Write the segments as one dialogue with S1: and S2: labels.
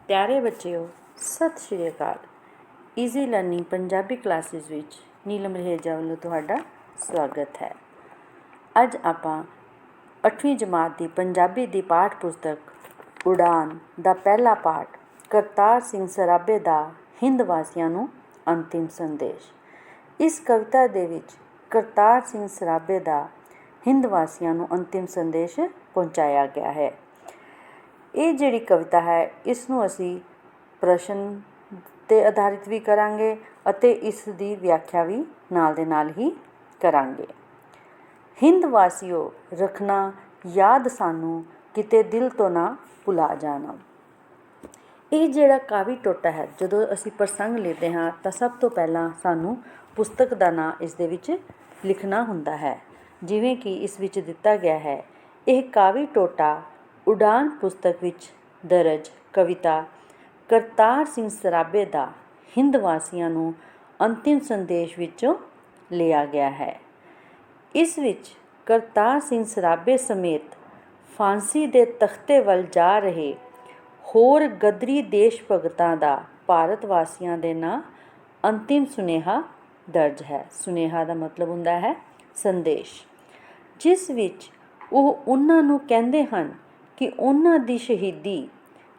S1: ਪਿਆਰੇ ਬੱਚਿਓ, ਸਤਿ ਸ਼੍ਰੀ ਅਕਾਲ। ਈਜ਼ੀ ਲਰਨਿੰਗ ਪੰਜਾਬੀ ਕਲਾਸਿਸ ਵਿੱਚ ਨੀਲਮ ਰਹੇਜਾ ਵੱਲੋਂ ਤੁਹਾਡਾ ਸਵਾਗਤ ਹੈ। ਅੱਜ ਆਪਾਂ 8ਵੀਂ ਜਮਾਤ ਦੀ ਪੰਜਾਬੀ ਦੀ ਪਾਠ ਪੁਸਤਕ ਉਡਾਨ ਦਾ ਪਹਿਲਾ ਪਾਠ ਕਰਤਾਰ ਸਿੰਘ ਸਰਾਭੇ ਦਾ ਹਿੰਦ ਵਾਸੀਆਂ ਨੂੰ ਅੰਤਿਮ ਸੰਦੇਸ਼। ਇਸ ਕਵਿਤਾ ਦੇ ਵਿੱਚ ਕਰਤਾਰ ਸਿੰਘ ਸਰਾਭੇ ਦਾ ਹਿੰਦ ਵਾਸੀਆਂ ਨੂੰ ਅੰਤਿਮ ਸੰਦੇਸ਼ ਪਹੁੰਚਾਇਆ ਗਿਆ ਹੈ। ਇਹ ਜਿਹੜੀ ਕਵਿਤਾ ਹੈ, ਇਸ ਨੂੰ ਅਸੀਂ ਪ੍ਰਸ਼ਨ 'ਤੇ ਆਧਾਰਿਤ ਵੀ ਕਰਾਂਗੇ ਅਤੇ ਇਸ ਦੀ ਵਿਆਖਿਆ ਵੀ ਨਾਲ ਦੇ ਨਾਲ ਹੀ ਕਰਾਂਗੇ। ਹਿੰਦ ਵਾਸੀਓ, ਰੱਖਣਾ ਯਾਦ ਸਾਨੂੰ, ਕਿਤੇ ਦਿਲ ਤੋਂ ਨਾ ਭੁਲਾ ਜਾਣਾ। ਇਹ ਜਿਹੜਾ ਕਾਵੀ ਟੋਟਾ ਹੈ, ਜਦੋਂ ਅਸੀਂ ਪ੍ਰਸੰਗ ਲੈਂਦੇ ਹਾਂ ਤਾਂ ਸਭ ਤੋਂ ਪਹਿਲਾਂ ਸਾਨੂੰ ਪੁਸਤਕ ਦਾ ਨਾਂ ਇਸ ਦੇ ਵਿੱਚ ਲਿਖਣਾ ਹੁੰਦਾ ਹੈ। ਜਿਵੇਂ ਕਿ ਇਸ ਵਿੱਚ ਦਿੱਤਾ ਗਿਆ ਹੈ, ਇਹ ਕਾਵੀ ਟੋਟਾ ਉਡਾਨ ਪੁਸਤਕ ਵਿੱਚ ਦਰਜ ਕਵਿਤਾ ਕਰਤਾਰ ਸਿੰਘ ਸਰਾਭੇ ਦਾ ਹਿੰਦ ਵਾਸੀਆਂ ਨੂੰ ਅੰਤਿਮ ਸੰਦੇਸ਼ ਵਿੱਚੋਂ ਲਿਆ ਗਿਆ ਹੈ। ਇਸ ਵਿੱਚ ਕਰਤਾਰ ਸਿੰਘ ਸਰਾਭੇ ਸਮੇਤ ਫਾਂਸੀ ਦੇ ਤਖਤੇ ਵੱਲ ਜਾ ਰਹੇ ਹੋਰ ਗਦਰੀ ਦੇਸ਼ ਭਗਤਾਂ ਦਾ ਭਾਰਤ ਵਾਸੀਆਂ ਦੇ ਨਾਂ ਅੰਤਿਮ ਸੁਨੇਹਾ ਦਰਜ ਹੈ। ਸੁਨੇਹਾ ਦਾ ਮਤਲਬ ਹੁੰਦਾ ਹੈ ਸੰਦੇਸ਼, ਜਿਸ ਵਿੱਚ ਉਹ ਉਹਨਾਂ ਨੂੰ ਕਹਿੰਦੇ ਹਨ ਕਿ ਉਹਨਾਂ ਦੀ ਸ਼ਹੀਦੀ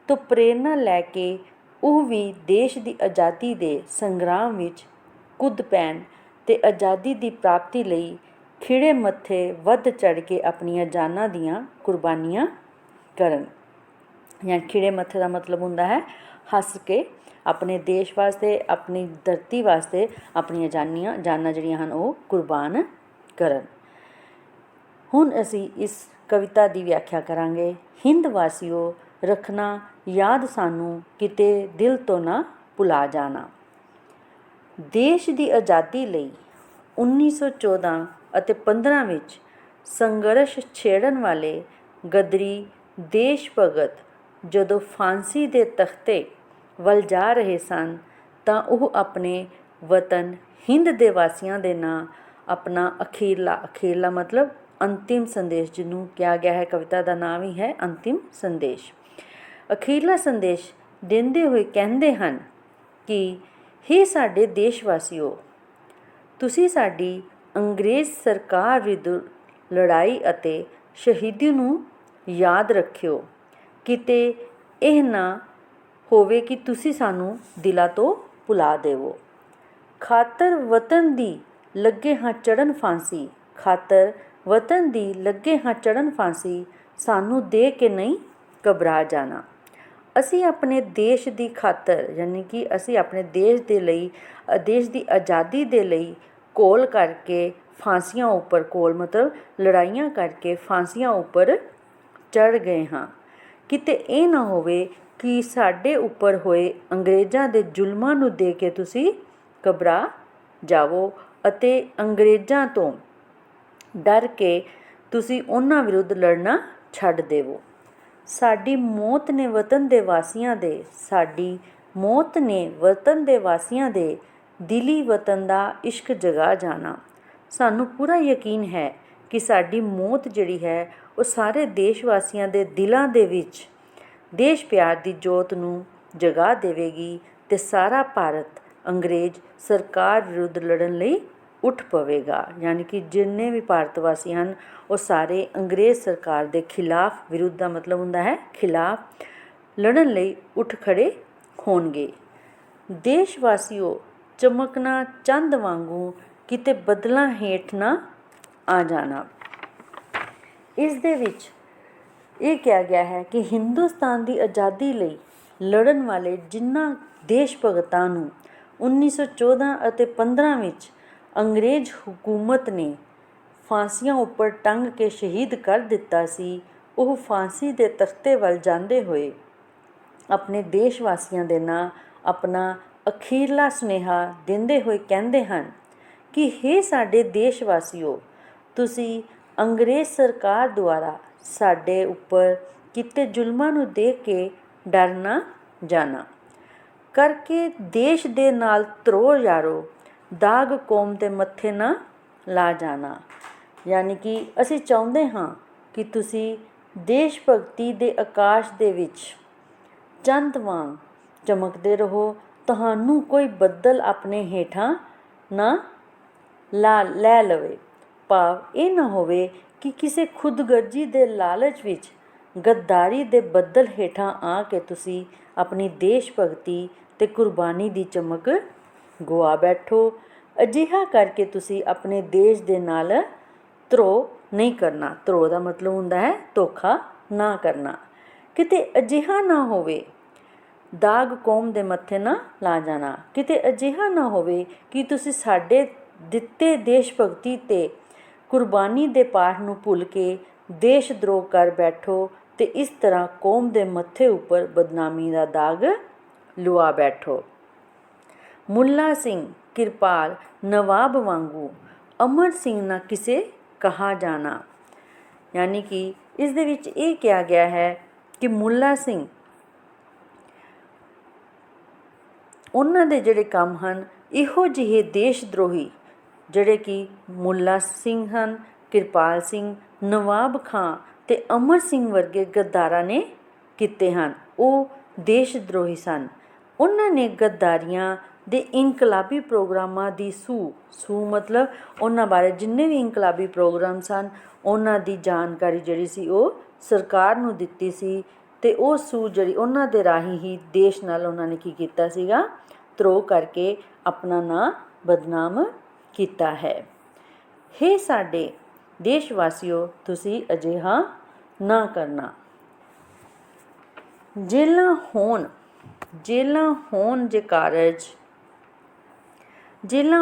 S1: ਤੋਂ ਪ੍ਰੇਰਨਾ ਲੈ ਕੇ ਉਹ ਵੀ ਦੇਸ਼ ਦੀ ਆਜ਼ਾਦੀ ਦੇ ਸੰਗਰਾਮ ਵਿੱਚ ਕੁੱਦ ਪੈਣ ਅਤੇ ਆਜ਼ਾਦੀ ਦੀ ਪ੍ਰਾਪਤੀ ਲਈ ਖਿੜੇ ਮੱਥੇ ਵੱਧ ਚੜ੍ਹ ਕੇ ਆਪਣੀਆਂ ਜਾਨਾਂ ਦੀਆਂ ਕੁਰਬਾਨੀਆਂ ਕਰਨ। ਜਾਂ ਖਿੜੇ ਮੱਥੇ ਦਾ ਮਤਲਬ ਹੁੰਦਾ ਹੈ ਹੱਸ ਕੇ ਆਪਣੇ ਦੇਸ਼ ਵਾਸਤੇ, ਆਪਣੀ ਧਰਤੀ ਵਾਸਤੇ ਆਪਣੀਆਂ ਜਾਨਾਂ ਜਿਹੜੀਆਂ ਹਨ ਉਹ ਕੁਰਬਾਨ ਕਰਨ। ਹੁਣ ਅਸੀਂ ਇਸ ਕਵਿਤਾ ਦੀ ਵਿਆਖਿਆ ਕਰਾਂਗੇ। ਹਿੰਦ ਵਾਸੀਓ, ਰੱਖਣਾ ਯਾਦ ਸਾਨੂੰ, ਕਿਤੇ ਦਿਲ ਤੋਂ ਨਾ ਭੁਲਾ ਜਾਣਾ। ਦੇਸ਼ ਦੀ ਆਜ਼ਾਦੀ ਲਈ 1914 ਅਤੇ 15 ਵਿੱਚ ਸੰਘਰਸ਼ ਛੇੜਨ ਵਾਲੇ ਗਦਰੀ ਦੇਸ਼ ਭਗਤ ਜਦੋਂ ਫਾਂਸੀ ਦੇ ਤਖਤੇ ਵੱਲ ਜਾ ਰਹੇ ਸਨ ਤਾਂ ਉਹ ਆਪਣੇ ਵਤਨ ਹਿੰਦ ਦੇ ਵਾਸੀਆਂ ਦੇ ਨਾਂ ਆਪਣਾ ਅਖੀਰਲਾ ਮਤਲਬ ਅੰਤਿਮ ਸੰਦੇਸ਼, ਜਿਹਨੂੰ ਕਿਹਾ ਗਿਆ ਹੈ, ਕਵਿਤਾ ਦਾ ਨਾਮ ਹੀ ਹੈ ਅੰਤਿਮ ਸੰਦੇਸ਼, ਅਖੀਰਲਾ ਸੰਦੇਸ਼ ਦਿੰਦੇ ਹੋਏ ਕਹਿੰਦੇ ਹਨ ਕਿ ਹੇ ਸਾਡੇ ਦੇਸ਼ ਵਾਸੀਓ, ਤੁਸੀਂ ਸਾਡੀ ਅੰਗਰੇਜ਼ ਸਰਕਾਰ ਵਿਰੁੱਧ ਲੜਾਈ ਅਤੇ ਸ਼ਹੀਦੀ ਨੂੰ ਯਾਦ ਰੱਖਿਓ। ਕਿਤੇ ਇਹ ਨਾ ਹੋਵੇ ਕਿ ਤੁਸੀਂ ਸਾਨੂੰ ਦਿਲਾਂ ਤੋਂ ਭੁਲਾ ਦੇਵੋ। ਖਾਤਰ ਵਤਨ ਦੀ ਲੱਗੇ ਹਾਂ ਚੜ੍ਹਨ ਫਾਂਸੀ, ਖਾਤਰ ਵਤਨ ਦੀ ਲੱਗੇ ਹਾਂ ਚੜ੍ਹਨ ਫਾਂਸੀ, ਸਾਨੂੰ ਦੇ ਕੇ ਨਹੀਂ ਘਬਰਾ ਜਾਣਾ। ਅਸੀਂ ਆਪਣੇ ਦੇਸ਼ ਦੀ ਖਾਤਰ, ਯਾਨੀ ਕਿ ਅਸੀਂ ਆਪਣੇ ਦੇਸ਼ ਦੇ ਲਈ, ਦੇਸ਼ ਦੀ ਆਜ਼ਾਦੀ ਦੇ ਲਈ ਘੋਲ ਕਰਕੇ ਫਾਂਸੀਆਂ ਉੱਪਰ, ਘੋਲ ਮਤਲਬ ਲੜਾਈਆਂ ਕਰਕੇ ਫਾਂਸੀਆਂ ਉੱਪਰ ਚੜ੍ਹ ਗਏ ਹਾਂ। ਕਿਤੇ ਇਹ ਨਾ ਹੋਵੇ ਕਿ ਸਾਡੇ ਉੱਪਰ ਹੋਏ ਅੰਗਰੇਜ਼ਾਂ ਦੇ ਜ਼ੁਲਮਾਂ ਨੂੰ ਦੇ ਕੇ ਤੁਸੀਂ ਘਬਰਾ ਜਾਵੋ ਅਤੇ ਅੰਗਰੇਜ਼ਾਂ ਤੋਂ ਡਰ ਕੇ ਤੁਸੀਂ ਉਹਨਾਂ ਵਿਰੁੱਧ ਲੜਨਾ ਛੱਡ ਦੇਵੋ। ਸਾਡੀ ਮੌਤ ਨੇ ਵਤਨ ਦੇ ਵਾਸੀਆਂ ਦੇ, ਸਾਡੀ ਮੌਤ ਨੇ ਵਤਨ ਦੇ ਵਾਸੀਆਂ ਦੇ ਦਿਲੀ ਵਤਨ ਦਾ ਇਸ਼ਕ ਜਗਾ ਜਾਣਾ। ਸਾਨੂੰ ਪੂਰਾ ਯਕੀਨ ਹੈ ਕਿ ਸਾਡੀ ਮੌਤ ਜਿਹੜੀ ਹੈ ਉਹ ਸਾਰੇ ਦੇਸ਼ ਵਾਸੀਆਂ ਦੇ ਦਿਲਾਂ ਦੇ ਵਿੱਚ ਦੇਸ਼ ਪਿਆਰ ਦੀ ਜੋਤ ਨੂੰ ਜਗਾ ਦੇਵੇਗੀ ਅਤੇ ਸਾਰਾ ਭਾਰਤ ਅੰਗਰੇਜ਼ ਸਰਕਾਰ ਵਿਰੁੱਧ ਲੜਨ ਲਈ ਉੱਠ ਪਵੇਗਾ। ਯਾਨੀ ਕਿ ਜਿੰਨੇ ਵੀ ਭਾਰਤ ਵਾਸੀ ਹਨ ਉਹ ਸਾਰੇ ਅੰਗਰੇਜ਼ ਸਰਕਾਰ ਦੇ ਖਿਲਾਫ, ਵਿਰੁੱਧ ਦਾ ਮਤਲਬ ਹੁੰਦਾ ਹੈ ਖਿਲਾਫ, ਲੜਨ ਲਈ ਉੱਠ ਖੜ੍ਹੇ ਹੋਣਗੇ। ਦੇਸ਼ ਵਾਸੀਓ, ਚਮਕਣਾ ਚੰਦ ਵਾਂਗੂ, ਕਿਤੇ ਬੱਦਲਾਂ ਹੇਠ ਨਾ ਆ ਜਾਣਾ। ਇਸ ਦੇ ਵਿੱਚ ਇਹ ਕਿਹਾ ਗਿਆ ਹੈ ਕਿ ਹਿੰਦੁਸਤਾਨ ਦੀ ਆਜ਼ਾਦੀ ਲਈ ਲੜਨ ਵਾਲੇ ਜਿਨ੍ਹਾਂ ਦੇਸ਼ ਭਗਤਾਂ ਨੂੰ 1914 ਅਤੇ 15 ਵਿੱਚ ਅੰਗਰੇਜ਼ ਹਕੂਮਤ ਨੇ ਫਾਂਸੀਆਂ ਉੱਪਰ ਟੰਗ ਕੇ ਸ਼ਹੀਦ ਕਰ ਦਿੱਤਾ ਸੀ, ਉਹ ਫਾਂਸੀ ਦੇ ਤਖਤੇ ਵੱਲ ਜਾਂਦੇ ਹੋਏ ਆਪਣੇ ਦੇਸ਼ ਵਾਸੀਆਂ ਦੇ ਨਾਂ ਆਪਣਾ ਅਖੀਰਲਾ ਸੁਨੇਹਾ ਦਿੰਦੇ ਹੋਏ ਕਹਿੰਦੇ ਹਨ ਕਿ ਹੇ ਸਾਡੇ ਦੇਸ਼ ਵਾਸੀਓ, ਤੁਸੀਂ ਅੰਗਰੇਜ਼ ਸਰਕਾਰ ਦੁਆਰਾ ਸਾਡੇ ਉੱਪਰ ਕੀਤੇ ਜ਼ੁਲਮਾਂ ਨੂੰ ਦੇਖ ਕੇ ਡਰ ਨਾ ਜਾਣਾ। ਕਰਕੇ ਦੇਸ਼ ਦੇ ਨਾਲ ਧਰੋ ਯਾਰੋ, ਦਾਗ ਕੌਮ ਦੇ ਮੱਥੇ ਨਾ ਲਾ ਜਾਣਾ। ਯਾਨੀ ਕਿ ਅਸੀਂ ਚਾਹੁੰਦੇ ਹਾਂ ਕਿ ਤੁਸੀਂ ਦੇਸ਼ ਭਗਤੀ ਦੇ ਆਕਾਸ਼ ਦੇ ਵਿੱਚ ਚੰਦ ਵਾਂਗ ਚਮਕਦੇ ਰਹੋ, ਤੁਹਾਨੂੰ ਕੋਈ ਬੱਦਲ ਆਪਣੇ ਹੇਠਾਂ ਨਾ ਲੈ ਲਵੇ। ਭਾਵ ਇਹ ਨਾ ਹੋਵੇ ਕਿ ਕਿਸੇ ਖੁਦਗਰਜੀ ਦੇ ਲਾਲਚ ਵਿੱਚ ਗੱਦਾਰੀ ਦੇ ਬੱਦਲ ਹੇਠਾਂ ਆ ਕੇ ਤੁਸੀਂ ਆਪਣੀ ਦੇਸ਼ ਭਗਤੀ ਅਤੇ ਕੁਰਬਾਨੀ ਦੀ ਚਮਕ ਗੁਆ ਬੈਠੋ। ਅਜਿਹਾ ਕਰਕੇ ਤੁਸੀਂ ਆਪਣੇ ਦੇਸ਼ ਦੇ ਨਾਲ ਧਰੋਹ ਨਹੀਂ ਕਰਨਾ। ਧਰੋਹ ਦਾ ਮਤਲਬ ਹੁੰਦਾ ਹੈ ਧੋਖਾ ਨਾ ਕਰਨਾ। ਕਿਤੇ ਅਜਿਹਾ ਨਾ ਹੋਵੇ ਦਾਗ ਕੌਮ ਦੇ ਮੱਥੇ ਨਾ ਲਾ ਜਾਣਾ। ਕਿਤੇ ਅਜਿਹਾ ਨਾ ਹੋਵੇ ਕਿ ਤੁਸੀਂ ਸਾਡੇ ਦਿੱਤੇ ਦੇਸ਼ ਭਗਤੀ ਅਤੇ ਕੁਰਬਾਨੀ ਦੇ ਪਾਠ ਨੂੰ ਭੁੱਲ ਕੇ ਦੇਸ਼ ਦਰੋਹ ਕਰ ਬੈਠੋ ਅਤੇ ਇਸ ਤਰ੍ਹਾਂ ਕੌਮ ਦੇ ਮੱਥੇ ਉੱਪਰ ਬਦਨਾਮੀ ਦਾ ਦਾਗ ਲੁਆ ਬੈਠੋ। ਮੁੱਲਾ ਸਿੰਘ ਕਿਰਪਾਲ ਨਵਾਬ ਵਾਂਗੂ ਅਮਰ ਸਿੰਘ ਨਾ ਕਿਸੇ ਕਹਾ ਜਾਣਾ। ਯਾਨੀ ਕਿ ਇਸ ਦੇ ਵਿੱਚ ਇਹ ਕਿਹਾ ਗਿਆ ਹੈ ਕਿ ਮੁੱਲਾ ਸਿੰਘ ਉਹਨਾਂ ਦੇ ਜਿਹੜੇ ਕੰਮ ਹਨ ਇਹੋ ਜਿਹੇ ਦੇਸ਼ ਦਰੋਹੀ ਜਿਹੜੇ ਕਿ ਮੁੱਲਾ ਸਿੰਘ ਹਨ, ਕਿਰਪਾਲ ਸਿੰਘ, ਨਵਾਬ ਖਾਂ ਅਤੇ ਅਮਰ ਸਿੰਘ ਵਰਗੇ ਗੱਦਾਰਾਂ ਨੇ ਕੀਤੇ ਹਨ। ਉਹ ਦੇਸ਼ ਦਰੋਹੀ ਸਨ। ਉਹਨਾਂ ਨੇ ਗੱਦਾਰੀਆਂ ਦੇ ਇਨਕਲਾਬੀ ਪ੍ਰੋਗਰਾਮਾਂ ਦੀ ਸੂ ਮਤਲਬ ਉਹਨਾਂ ਬਾਰੇ ਜਿੰਨੇ ਵੀ ਇਨਕਲਾਬੀ ਪ੍ਰੋਗਰਾਮ ਸਨ ਉਹਨਾਂ ਦੀ ਜਾਣਕਾਰੀ ਜਿਹੜੀ ਸੀ ਉਹ ਸਰਕਾਰ ਨੂੰ ਦਿੱਤੀ ਸੀ ਅਤੇ ਉਹ ਸੂ ਜਿਹੜੀ ਉਹਨਾਂ ਦੇ ਰਾਹੀਂ ਹੀ ਦੇਸ਼ ਨਾਲ ਉਹਨਾਂ ਨੇ ਕੀ ਕੀਤਾ ਸੀਗਾ, ਧਰੋਹ ਕਰਕੇ ਆਪਣਾ ਨਾਂ ਬਦਨਾਮ ਕੀਤਾ ਹੈ। ਹੇ ਸਾਡੇ ਦੇਸ਼ ਵਾਸੀਓ, ਤੁਸੀਂ ਅਜਿਹਾ ਨਾ ਕਰਨਾ। ਜੇਲਾਂ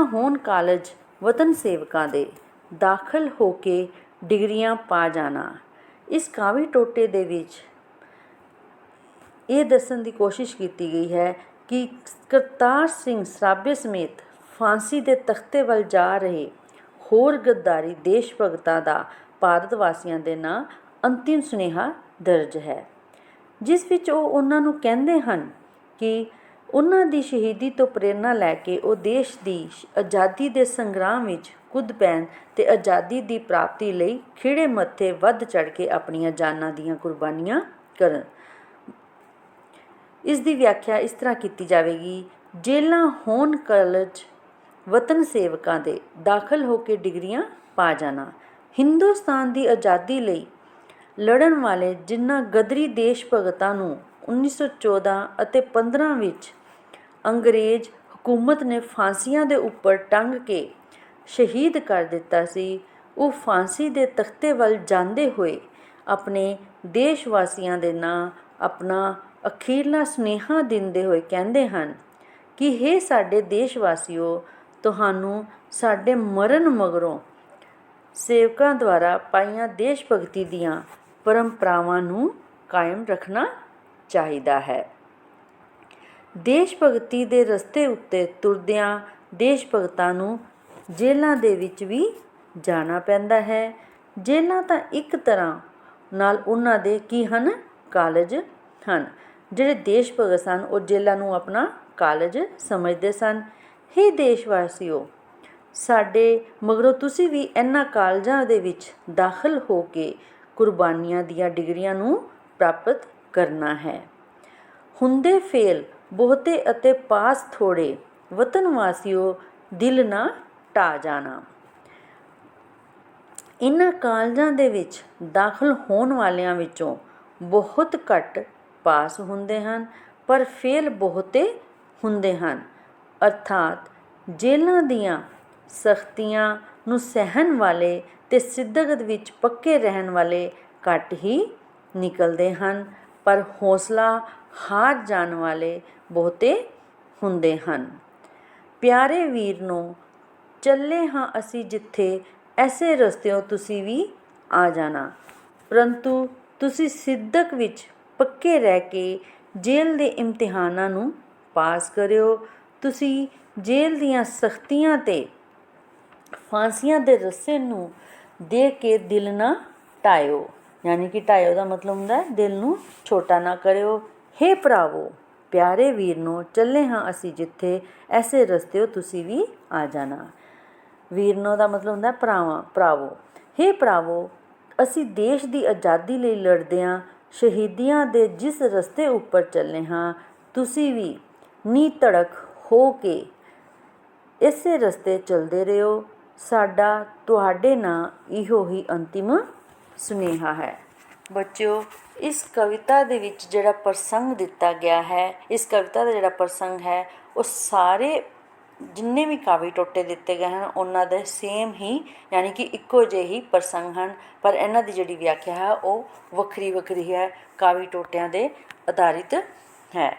S1: ਹੋਣ ਕਾਲਜ ਵਤਨ ਸੇਵਕਾਂ ਦੇ ਦਾਖਲ ਹੋ ਕੇ ਡਿਗਰੀਆਂ ਪਾ ਜਾਣਾ। ਇਸ ਕਾਵਿ ਟੋਟੇ ਦੇ ਵਿੱਚ ਇਹ ਦੱਸਣ ਦੀ ਕੋਸ਼ਿਸ਼ ਕੀਤੀ ਗਈ ਹੈ ਕਿ ਕਰਤਾਰ ਸਿੰਘ ਸਰਾਭੇ ਸਮੇਤ ਫਾਂਸੀ ਦੇ ਤਖਤੇ ਵੱਲ ਜਾ ਰਹੇ ਹੋਰ ਗੱਦਾਰੀ ਦੇਸ਼ ਭਗਤਾਂ ਦਾ ਭਾਰਤ ਵਾਸੀਆਂ ਦੇ ਨਾਂ ਅੰਤਿਮ ਸੁਨੇਹਾ ਦਰਜ ਹੈ, ਜਿਸ ਵਿੱਚ ਉਹ ਉਹਨਾਂ ਨੂੰ ਕਹਿੰਦੇ ਹਨ ਕਿ ਉਹਨਾਂ ਦੀ ਸ਼ਹੀਦੀ ਤੋਂ ਪ੍ਰੇਰਨਾ ਲੈ ਕੇ ਉਹ ਦੇਸ਼ ਦੀ ਆਜ਼ਾਦੀ ਦੇ ਸੰਗਰਾਮ ਵਿੱਚ ਕੁੱਦ ਪੈਣ ਅਤੇ ਆਜ਼ਾਦੀ ਦੀ ਪ੍ਰਾਪਤੀ ਲਈ ਖਿੜੇ ਮੱਥੇ ਵੱਧ ਚੜ੍ਹ ਕੇ ਆਪਣੀਆਂ ਜਾਨਾਂ ਦੀਆਂ ਕੁਰਬਾਨੀਆਂ ਕਰਨ। ਇਸ ਦੀ ਵਿਆਖਿਆ ਇਸ ਤਰ੍ਹਾਂ ਕੀਤੀ ਜਾਵੇਗੀ, ਜੇਲਾਂ ਹੋਣ ਕਾਲਜ ਵਤਨ ਸੇਵਕਾਂ ਦੇ ਦਾਖਲ ਹੋ ਕੇ ਡਿਗਰੀਆਂ ਪਾ ਜਾਣਾ। ਹਿੰਦੁਸਤਾਨ ਦੀ ਆਜ਼ਾਦੀ ਲਈ ਲੜਨ ਵਾਲੇ ਜਿਨ੍ਹਾਂ ਗਦਰੀ ਦੇਸ਼ ਭਗਤਾਂ ਨੂੰ 1914 ਅਤੇ 15 ਵਿੱਚ ਅੰਗਰੇਜ਼ ਹਕੂਮਤ ਨੇ ਫਾਂਸੀਆਂ ਦੇ ਉੱਪਰ ਟੰਗ ਕੇ ਸ਼ਹੀਦ ਕਰ ਦਿੱਤਾ ਸੀ, ਉਹ ਫਾਂਸੀ ਦੇ ਤਖਤੇ ਵੱਲ ਜਾਂਦੇ ਹੋਏ ਆਪਣੇ ਦੇਸ਼ ਵਾਸੀਆਂ ਦੇ ਨਾਂ ਆਪਣਾ ਅਖੀਰਲਾ ਸੁਨੇਹਾ ਦਿੰਦੇ ਹੋਏ ਕਹਿੰਦੇ ਹਨ ਕਿ ਹੇ ਸਾਡੇ ਦੇਸ਼ ਵਾਸੀਓ, ਤੁਹਾਨੂੰ ਸਾਡੇ ਮਰਨ ਮਗਰੋਂ ਸੇਵਕਾਂ ਦੁਆਰਾ ਪਾਈਆਂ ਦੇਸ਼ ਭਗਤੀ ਦੀਆਂ ਪਰੰਪਰਾਵਾਂ ਨੂੰ ਕਾਇਮ ਰੱਖਣਾ ਚਾਹੀਦਾ ਹੈ। ਦੇਸ਼ ਭਗਤੀ ਦੇ ਰਸਤੇ ਉੱਤੇ ਤੁਰਦਿਆਂ ਦੇਸ਼ ਭਗਤਾਂ ਨੂੰ ਜੇਲਾਂ ਦੇ ਵਿੱਚ ਵੀ ਜਾਣਾ ਪੈਂਦਾ ਹੈ। ਜੇਲਾਂ ਤਾਂ ਇੱਕ ਤਰ੍ਹਾਂ ਨਾਲ ਉਹਨਾਂ ਦੇ ਕੀ ਹਨ, ਕਾਲਜ ਹਨ। ਜਿਹੜੇ ਦੇਸ਼ ਭਗਤ ਸਨ ਉਹ ਜੇਲਾਂ ਨੂੰ ਆਪਣਾ ਕਾਲਜ ਸਮਝਦੇ ਸਨ। ਹੇ ਦੇਸ਼ ਵਾਸੀਓ, ਸਾਡੇ ਮਗਰੋਂ ਤੁਸੀਂ ਵੀ ਇਹਨਾਂ ਕਾਲਜਾਂ ਦੇ ਵਿੱਚ ਦਾਖਲ ਹੋ ਕੇ ਕੁਰਬਾਨੀਆਂ ਦੀਆਂ ਡਿਗਰੀਆਂ ਨੂੰ ਪ੍ਰਾਪਤ ਕਰਨਾ ਹੈ। ਹੁੰਦੇ ਫੇਲ ਬਹੁਤੇ ਅਤੇ ਪਾਸ ਥੋੜ੍ਹੇ, ਵਤਨ ਵਾਸੀਓ ਦਿਲ ਨਾ ਢਾਹ ਜਾਣਾ। ਇਹਨਾਂ ਕਾਲਜਾਂ ਦੇ ਵਿੱਚ ਦਾਖਲ ਹੋਣ ਵਾਲਿਆਂ ਵਿੱਚੋਂ ਬਹੁਤ ਘੱਟ ਪਾਸ ਹੁੰਦੇ ਹਨ, ਪਰ ਫੇਲ ਬਹੁਤੇ ਹੁੰਦੇ ਹਨ। ਅਰਥਾਤ ਜੇਲਾਂ ਦੀਆਂ ਸਖਤੀਆਂ ਨੂੰ ਸਹਿਣ ਵਾਲੇ ਅਤੇ ਸਿੱਦਤ ਵਿੱਚ ਪੱਕੇ ਰਹਿਣ ਵਾਲੇ ਘੱਟ ਹੀ ਨਿਕਲਦੇ ਹਨ, ਪਰ ਹੌਸਲਾ ਹਾਰ ਜਾਣ ਵਾਲੇ ਬਹੁਤੇ ਹੁੰਦੇ ਹਨ। ਪਿਆਰੇ ਵੀਰ ਨੂੰ ਚੱਲੇ ਹਾਂ ਅਸੀਂ ਜਿੱਥੇ, ਐਸੇ ਰਸਤਿਓਂ ਤੁਸੀਂ ਵੀ ਆ ਜਾਣਾ। ਪਰੰਤੂ ਤੁਸੀਂ ਸਿੱਦਕ ਵਿੱਚ ਪੱਕੇ ਰਹਿ ਕੇ ਜੇਲ੍ਹ ਦੇ ਇਮਤਿਹਾਨਾਂ ਨੂੰ ਪਾਸ ਕਰਿਓ। ਤੁਸੀਂ ਜੇਲ੍ਹ ਦੀਆਂ ਸਖਤੀਆਂ ਅਤੇ ਫਾਂਸੀਆਂ ਦੇ ਰੱਸੇ ਨੂੰ ਦੇਖ ਕੇ ਦਿਲ ਨਾ ਢਾਇਓ। ਯਾਨੀ ਕਿ ਢਾਇਓ ਦਾ ਮਤਲਬ ਹੁੰਦਾ ਦਿਲ ਨੂੰ ਛੋਟਾ ਨਾ ਕਰਿਓ। ਹੇ ਭਰਾਵੋ, ਪਿਆਰੇ ਵੀਰ ਨੂੰ ਚੱਲੇ ਹਾਂ ਅਸੀਂ ਜਿੱਥੇ, ਐਸੇ ਰਸਤਿਓਂ ਤੁਸੀਂ ਵੀ ਆ ਜਾਣਾ। ਵੀਰਨੋ ਦਾ ਮਤਲਬ ਹੁੰਦਾ ਭਰਾਵੋ। ਹੇ ਭਰਾਵੋ, ਅਸੀਂ ਦੇਸ਼ ਦੀ ਆਜ਼ਾਦੀ ਲਈ ਲੜਦੇ ਹਾਂ, ਸ਼ਹੀਦੀਆਂ ਦੇ ਜਿਸ ਰਸਤੇ ਉੱਪਰ ਚੱਲੇ ਹਾਂ, ਤੁਸੀਂ ਵੀ ਨਿਧੜਕ ਹੋ ਕੇ ਇਸੇ ਰਸਤੇ ਚੱਲਦੇ ਰਹੋ। ਸਾਡਾ ਤੁਹਾਡੇ ਨਾਲ ਇਹੋ ਹੀ ਅੰਤਿਮ ਸੁਨੇਹਾ ਹੈ। ਬੱਚਿਓ, ਇਸ ਕਵਿਤਾ ਦੇ ਵਿੱਚ ਜਿਹੜਾ ਪ੍ਰਸੰਗ ਦਿੱਤਾ ਗਿਆ ਹੈ, ਇਸ ਕਵਿਤਾ ਦਾ ਜਿਹੜਾ ਪ੍ਰਸੰਗ ਹੈ, ਉਹ ਸਾਰੇ ਜਿੰਨੇ ਵੀ ਕਾਵਿ ਟੋਟੇ ਦਿੱਤੇ ਗਏ ਹਨ ਉਹਨਾਂ ਦੇ ਸੇਮ ਹੀ ਯਾਨੀ ਕਿ ਇੱਕੋ ਜਿਹੇ ਹੀ ਪ੍ਰਸੰਗ ਹਨ, ਪਰ ਇਹਨਾਂ ਦੀ ਜਿਹੜੀ ਵਿਆਖਿਆ ਹੈ ਉਹ ਵੱਖਰੀ ਵੱਖਰੀ ਹੈ, ਕਾਵਿ ਟੋਟਿਆਂ ਦੇ ਆਧਾਰਿਤ ਹੈ।